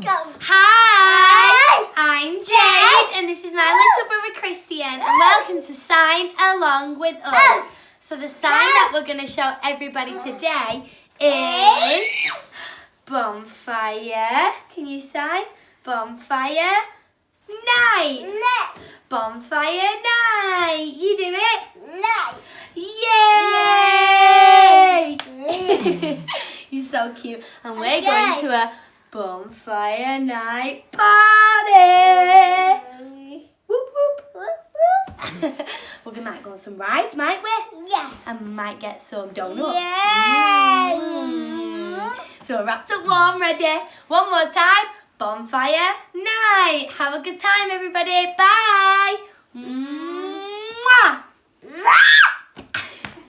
Go. Hi, I'm Jade, and this is my little brother Christian, and welcome to Sign Along with Us. So the sign that we're going to show everybody today is Bonfire. Can you sign? Bonfire Night. Bonfire Night. You do it? Yay! You're so cute. And we're going to a bonfire night party. Whoop whoop. We might go on some rides, might we? Yeah. And we might get some donuts. Yeah. So we're wrapped up warm, ready? One more time. Bonfire night. Have a good time, everybody. Bye. Mwah.